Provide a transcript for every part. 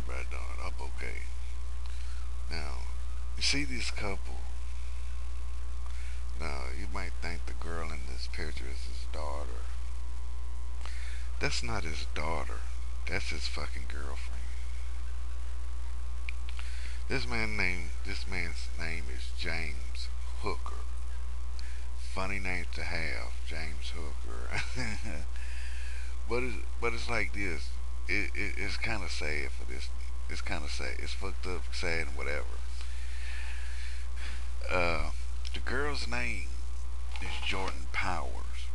everybody doing? Up okay. Now, you see this couple. Now, you might think the girl in this picture is his daughter. That's not his daughter. That's his fucking girlfriend. This man's name is James Hooker. Funny name to have, James Hooker. but it's like this. It's kind of sad for this. It's kind of sad. It's fucked up, sad, and whatever. Uh, the girl's name is Jordan Powers.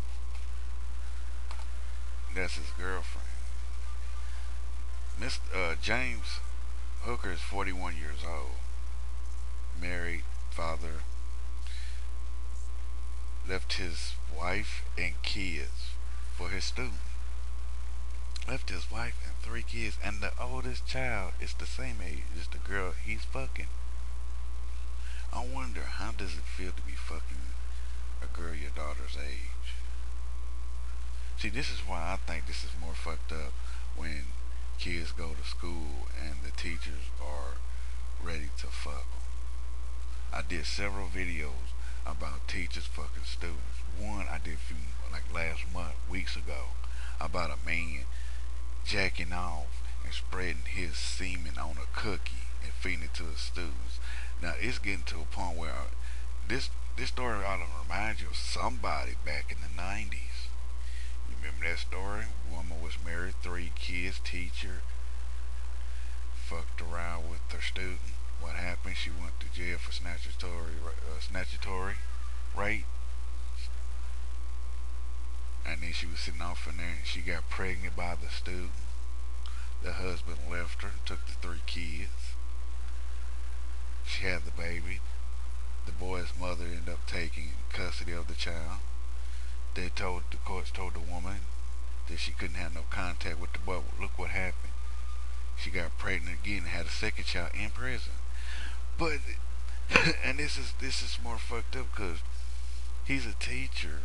That's his girlfriend. Mr. James Hooker is 41 years old, married, father, left his wife and kids for his student. Left his wife and three kids, and the oldest child is the same age as the girl he's fucking. I wonder how does it feel to be fucking a girl your daughter's age? See, this is why I think this is more fucked up when kids go to school and the teachers are ready to fuck them. I did several videos about teachers fucking students. One I did a few like last month, weeks ago, about a man jacking off and spreading his semen on a cookie and feeding it to his students. Now it's getting to a point where this story ought to remind you of somebody back in the '90s. You remember that story? Woman was married, three kids, teacher, fucked around with her student. What happened? She went to jail for snatchatory rape, and then she was sitting off in there, and she got pregnant by the student. The husband left her, and took the three kids. She had the baby. The boy's mother ended up taking custody of the child. The courts told the woman that she couldn't have no contact with the boy. Look what happened. She got pregnant again and had a second child in prison. But and this is more fucked up because he's a teacher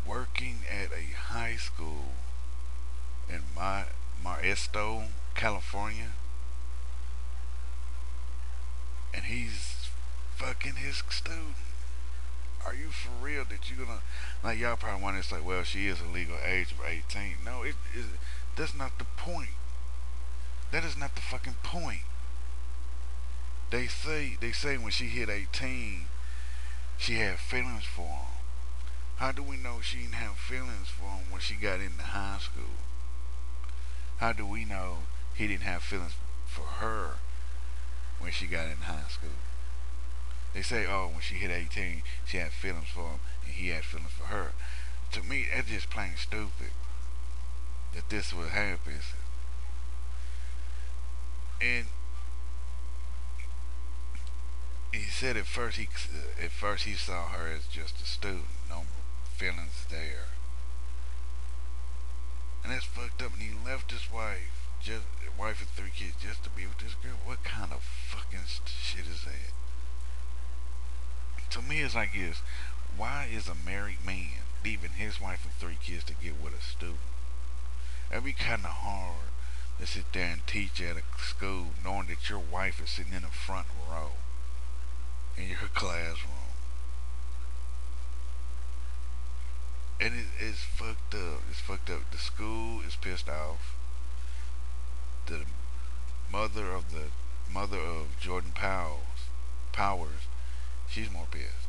working at a high school in Modesto, California, and he's fucking his student. Are you for real that you're gonna like y'all probably wonder it's like well she is a legal age of 18. No, it is that's not the point. That is not the fucking point. They say when she hit 18 she had feelings for him. How do we know she didn't have feelings for him when she got into high school? How do we know he didn't have feelings for her when she got in high school? They say, oh, when she hit 18, she had feelings for him and he had feelings for her. To me, that's just plain stupid that this would happen. And he said at first he saw her as just a student, no feelings there, and that's fucked up. And he left his wife and three kids, just to be with this girl. What kind of fucking shit is that? To me, it's like this: why is a married man leaving his wife and three kids to get with a student? That'd be kind of hard to sit there and teach at a school knowing that your wife is sitting in the front row in your classroom. And it's fucked up. It's fucked up. The school is pissed off. The mother of Jordan Powers, she's more pissed.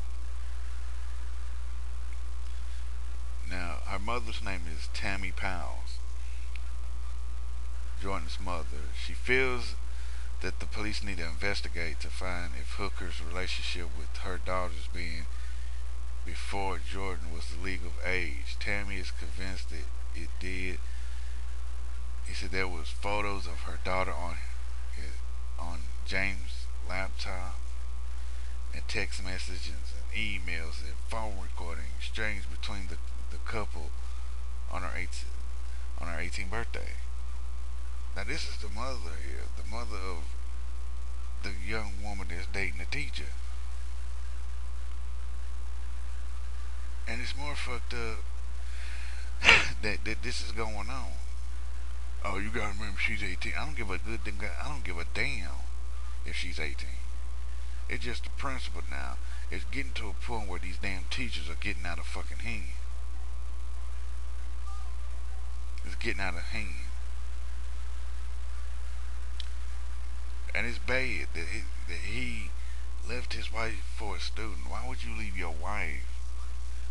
Now her mother's name is Tammy Powers, Jordan's mother. She feels that the police need to investigate to find if Hooker's relationship with her daughters being before Jordan was the legal age. Tammy is convinced that it did. He said there was photos of her daughter on James' laptop and text messages and emails and phone recording exchanged between the couple on her 18th birthday. Now this is the mother here, the mother of the young woman that's dating the teacher. And it's more fucked up that this is going on. Oh, you gotta remember she's 18. I don't give a good thing. I don't give a damn if she's 18. It's just the principle now. It's getting to a point where these damn teachers are getting out of fucking hand. It's getting out of hand. And it's bad that he left his wife for a student. Why would you leave your wife,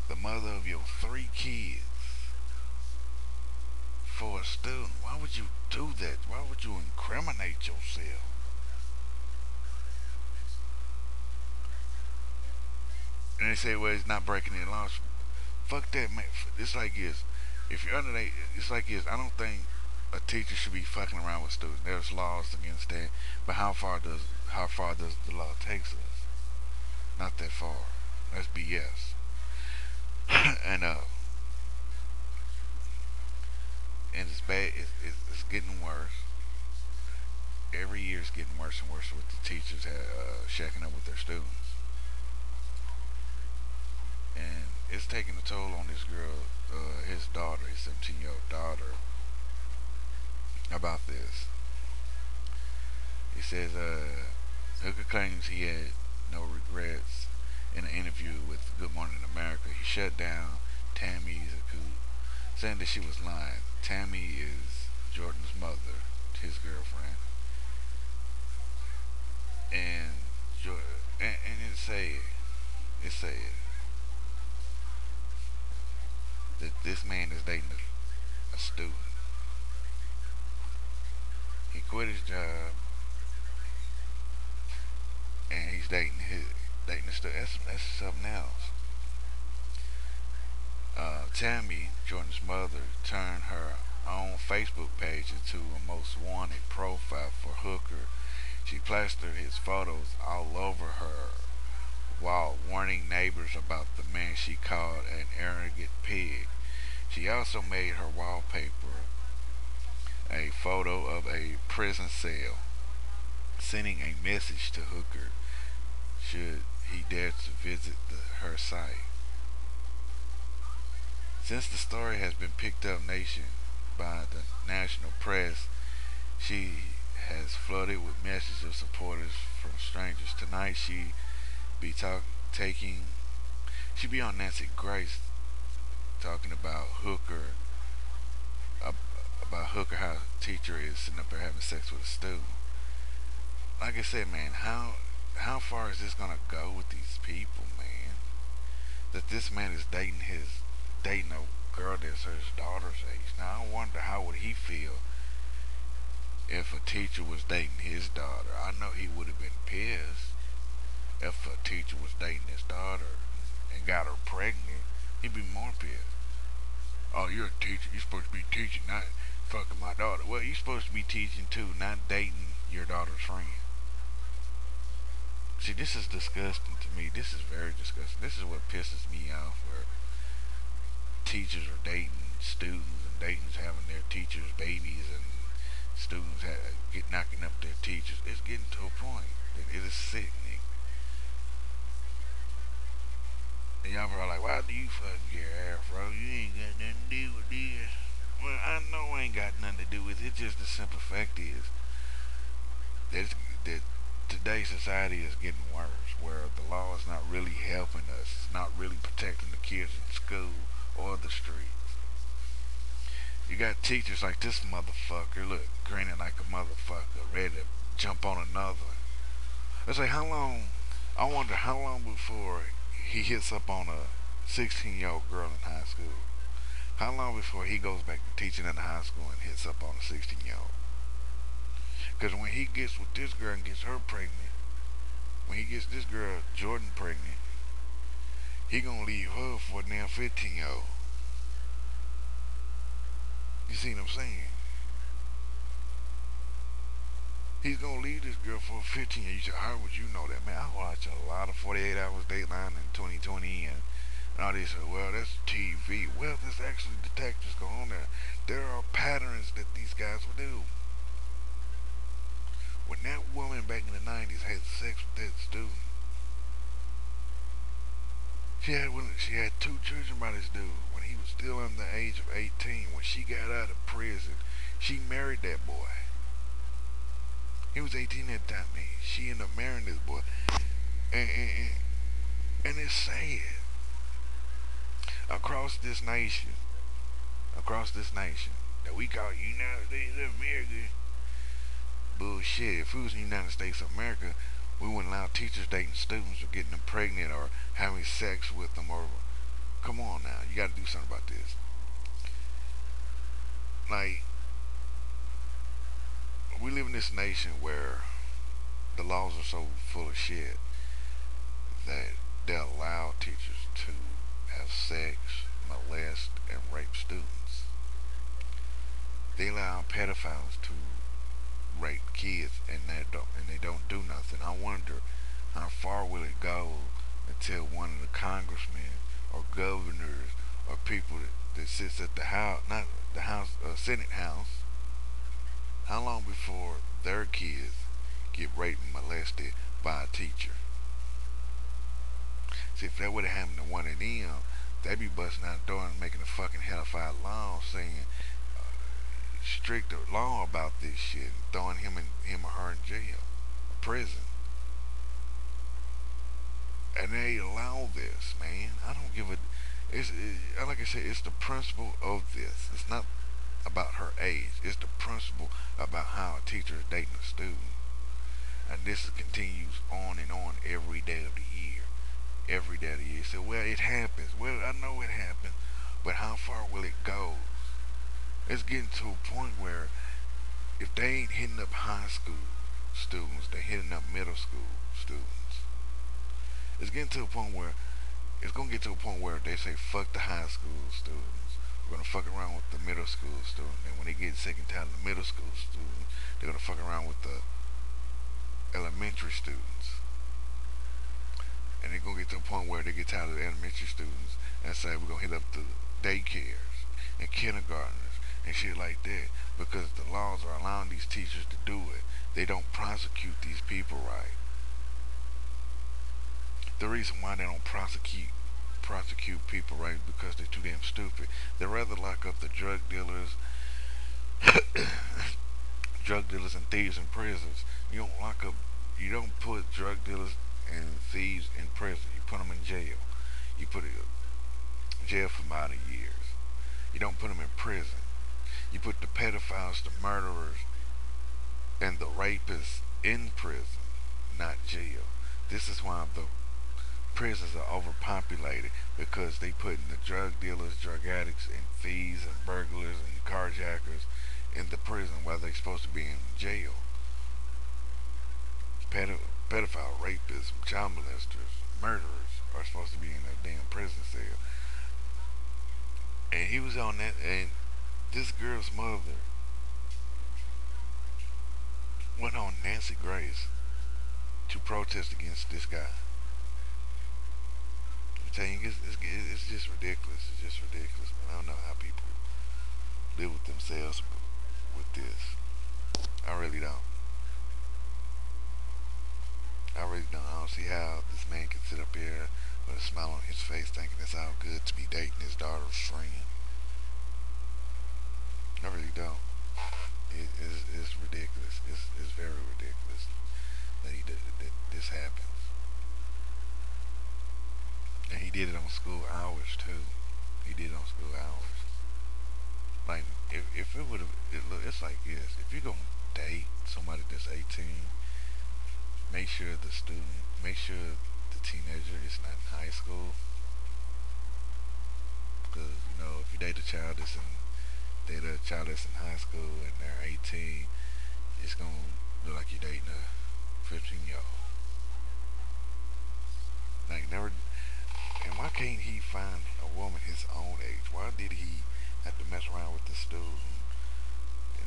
the mother of your 3 kids, for a student? Why would you do that? Why would you incriminate yourself? And they say, well, it's not breaking any laws. Fuck that, man. It's like this. If you're under, it's like this. I don't think a teacher should be fucking around with students. There's laws against that. But how far does the law takes us? Not that far. That's BS. And it's bad. It's getting worse. Every year it's getting worse and worse with the teachers shacking up with their students, and it's taking a toll on this girl, his daughter, his 17-year-old daughter. About this, he says, Hooker claims he had no regrets. In an interview with Good Morning America, he shut down Tammy Zaku, saying that she was lying. Tammy is Jordan's mother, his girlfriend, and and it said that this man is dating a student. He quit his job and he's dating a student. That's something else. Tammy, Jordan's mother, turned her own Facebook page into a most wanted profile for Hooker. She plastered his photos all over her while warning neighbors about the man she called an arrogant pig. She also made her wallpaper a photo of a prison cell, sending a message to Hooker should he dare to visit her site. Since the story has been picked up nation by the national press, she has flooded with messages of supporters from strangers. Tonight be taking she be on Nancy Grace talking uh, about Hooker, how a teacher is sitting up there having sex with a student. Like I said, man, how far is this gonna go with these people, man? That this man is dating a girl that's his daughter's age. Now I wonder how would he feel if a teacher was dating his daughter. I know he would have been pissed if a teacher was dating his daughter and got her pregnant. He'd be more pissed. Oh, you're a teacher. You're supposed to be teaching, not fucking my daughter. Well, you're supposed to be teaching too, not dating your daughter's friend. See, this is disgusting to me. This is very disgusting. This is what pisses me off. Where teachers are dating students and dating's having their teachers' babies and students get knocking up their teachers. It's getting to a point that it is sickening. And y'all probably like, why do you fucking care, Afro? You ain't got nothing to do with this. Well, I know I ain't got nothing to do with it. It's just the simple fact is that today's society is getting worse, where the law is not really helping us. It's not really protecting the kids in school or the streets. You got teachers like this motherfucker, look, grinning like a motherfucker, ready to jump on another. I say, how long? I wonder how long before he hits up on a 16-year-old girl in high school. How long before he goes back to teaching in high school and hits up on a 16-year-old? Because when he gets with this girl and gets her pregnant, when he gets this girl Jordan pregnant, he gonna leave her for a damn 15-year-old. You see what I'm saying? He's gonna leave this girl for a 15-year-old. You say, how would you know that, man? I watch a lot of 48 Hours Dateline in 2020 and all this. Well, that's TV. Well, there's actually detectives going on there. There are patterns that these guys will do. When that woman back in the 90s had sex with that student, she had 2 children by this dude when he was still under the age of 18. When she got out of prison, She married that boy. He was 18 at the time. And she ended up marrying this boy. And it's sad. Across this nation, across this nation, that we call United States of America. Bullshit. If it was the United States of America, we wouldn't allow teachers dating students or getting them pregnant or having sex with them. Or come on now, you got to do something about this. Like, we live in this nation where the laws are so full of shit that they allow teachers to have sex, molest, and rape students. They allow pedophiles to rape kids, and they don't do nothing. I wonder how far will it go until one of the congressmen or governors or people that sits at the house, not the house, Senate house, how long before their kids get raped and molested by a teacher? See, if that would have happened to one of them, they'd be busting out the door and making a fucking hellfire law saying stricter law about this shit, and throwing him or her in jail, or prison. And they allow this, man. I don't give a. Like I said, it's the principle of this. It's not about her age. It's the principle about how a teacher is dating a student, and this continues on and on every day of the year. Every day of the year. So, well, it happens. Well, I know it happens, but how far will it go? It's getting to a point where if they ain't hitting up high school students, they're hitting up middle school students. It's getting to a point where it's gonna get to a point where they say fuck the high school students. We're gonna fuck around with the middle school students, and when they get sick and tired of the middle school students, they're gonna fuck around with the elementary students. And they're gonna get to a point where they get tired of the elementary students and say we're gonna hit up the daycares and kindergartners and shit like that, because the laws are allowing these teachers to do it. They don't prosecute these people right. The reason why they don't prosecute people right is because they're too damn stupid. They'd rather lock up the drug dealers, drug dealers and thieves in prisons. You don't put drug dealers and thieves in prison. You put them in jail. You put them in jail for about a years. You don't put them in prison. You put the pedophiles, the murderers, and the rapists in prison, not jail. This is why the prisons are overpopulated, because they putting the drug dealers, drug addicts, and thieves, and burglars, and carjackers in the prison while they're supposed to be in jail. Pedophile, rapists, child molesters, murderers are supposed to be in a damn prison cell. And he was on that, and this girl's mother went on Nancy Grace to protest against this guy. I'm telling you, it's just ridiculous. It's just ridiculous, man. I don't know how people live with themselves with this. I really don't. I really don't. I don't see how this man can sit up here with a smile on his face thinking it's all good to be dating his daughter's friend. I really don't. It's ridiculous. It's very ridiculous that this happens. And he did it on school hours too. He did it on school hours. Like if it would have, it's like this. If you're gonna date somebody that's 18, make sure the teenager is not in high school. Because if you date a child that's in high school and they're 18, it's gonna look like you're dating a 15-year-old. Like never. And why can't he find a woman his own age? Why did he have to mess around with the student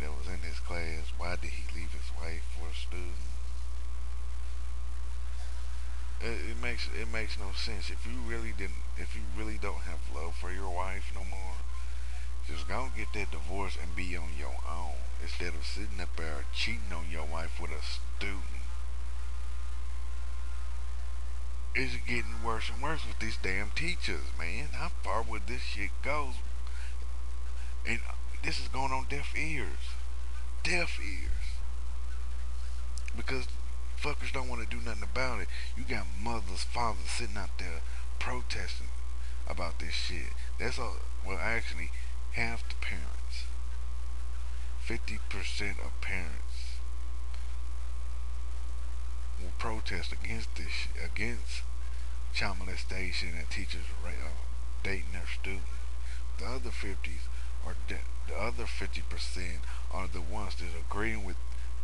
that was in his class? Why did he leave his wife for a student? It makes no sense. If you really don't have love for your wife no more, just go and get that divorce and be on your own, instead of sitting up there cheating on your wife with a student. It's getting worse and worse with these damn teachers, man. How far would this shit go? And this is going on deaf ears. deaf ears because fuckers don't want to do nothing about it. You got mothers, fathers sitting out there protesting about this shit. That's all. Well, actually, half the parents, 50% of parents will protest against this, against child molestation and teachers dating their students. The other 50s the other 50% are the ones that are agreeing with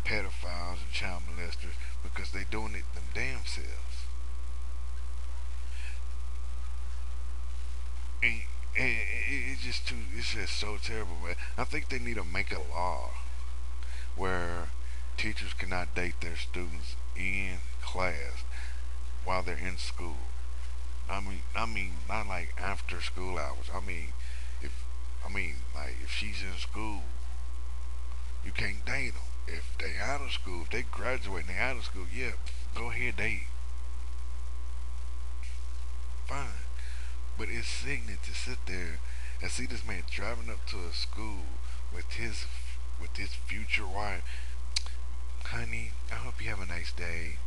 pedophiles and child molesters because they doing it them damn selves. And, it's just too. It's just so terrible, man. I think they need to make a law where teachers cannot date their students in class while they're in school. I mean, not like after school hours. If like if she's in school, you can't date them. If they out of school, if they graduate and they out of school, yeah, go ahead, date, fine. But it's sickening to sit there and see this man driving up to a school with his future wife. Honey, I hope you have a nice day.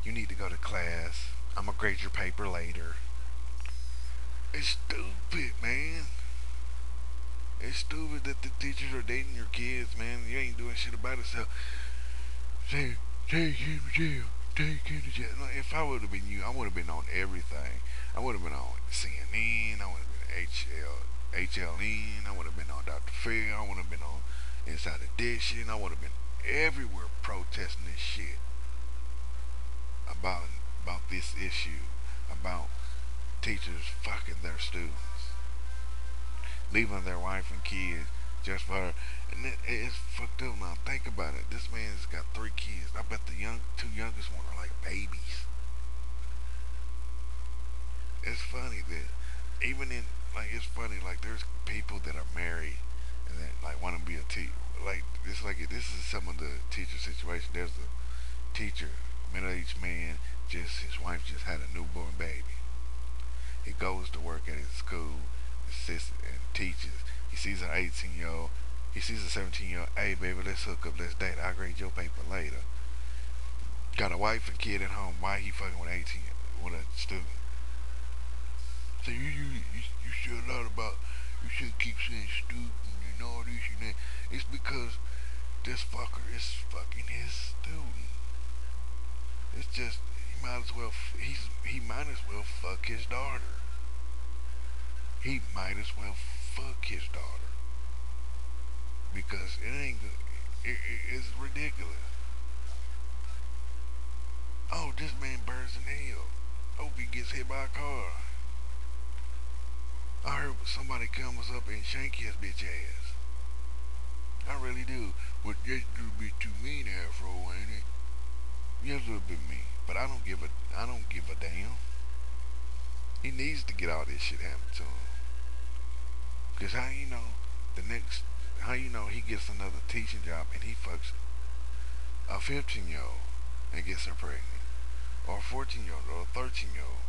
You need to go to class. I'm gonna grade your paper later. It's stupid, man. It's stupid that the teachers are dating your kids, man. You ain't doing shit about it. So, take him to jail. Take him to jail. No, if I would have been you, I would have been on everything. I would have been on CNN. I would have been HLN. I would have been on Dr. Phil. I would have been on Inside Edition. I would have been everywhere protesting this shit about this issue about teachers fucking their students, leaving their wife and kids just for her. And it's fucked up now. Think about it. This man's got 3 kids. I bet the two youngest ones are like babies. It's funny that even in like it's funny like there's people that are married and that like want to be a teacher. Like this is some of the teacher situation. There's a teacher, middle-aged man, just his wife just had a newborn baby. He goes to work at his school, sits and teaches. He sees an 18-year-old. He sees a 17-year-old. Hey, baby, let's hook up. Let's date. I'll grade your paper later. Got a wife and kid at home. Why he fucking with 18 with a student? So you should a lot about. You should keep saying student and all this and that. It's because this fucker is fucking his student. It's just he might as well he might as well fuck his daughter. He might as well fuck his daughter because it ain't good. It's ridiculous. Oh, this man burns in hell. Hope he gets hit by a car. I heard somebody comes up and shank his bitch ass. I really do. But that's a little bit too mean, Afro, ain't it? Yeah, a little bit mean. But I don't give a damn. He needs to get all this shit happening to him. Cause how you know he gets another teaching job and he fucks a 15-year-old and gets her pregnant, or a 14-year-old, or a 13-year-old.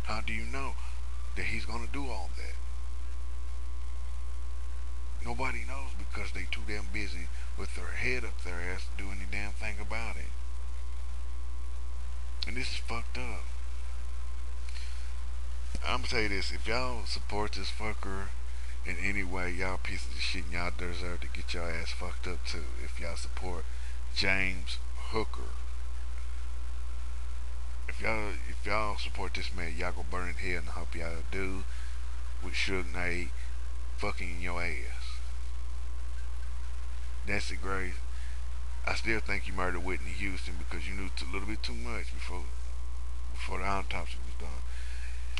How do you know that he's gonna do all that? Nobody knows because they too damn busy with their head up their ass to do any damn thing about it. And this is fucked up. I'm gonna tell you this: if y'all support this fucker in any way, y'all pieces of shit, and y'all deserve to get your ass fucked up too. If y'all support James Hooker, if y'all support this man, y'all go burn in hell, and I hope y'all do with Suge Knight fucking in your ass. Nancy Grace, I still think you murdered Whitney Houston because you knew a little bit too much before the autopsy was done.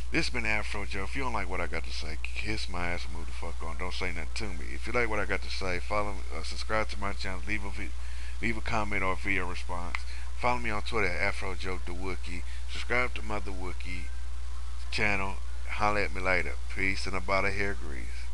This has been Afro Joe. If you don't like what I got to say, kiss my ass and move the fuck on. Don't say nothing to me. If you like what I got to say, follow, subscribe to my channel, leave a comment or a video response. Follow me on Twitter at Afro Joe the Wookie. Subscribe to MotherWookie channel. Holla at me later. Peace and about a hair grease.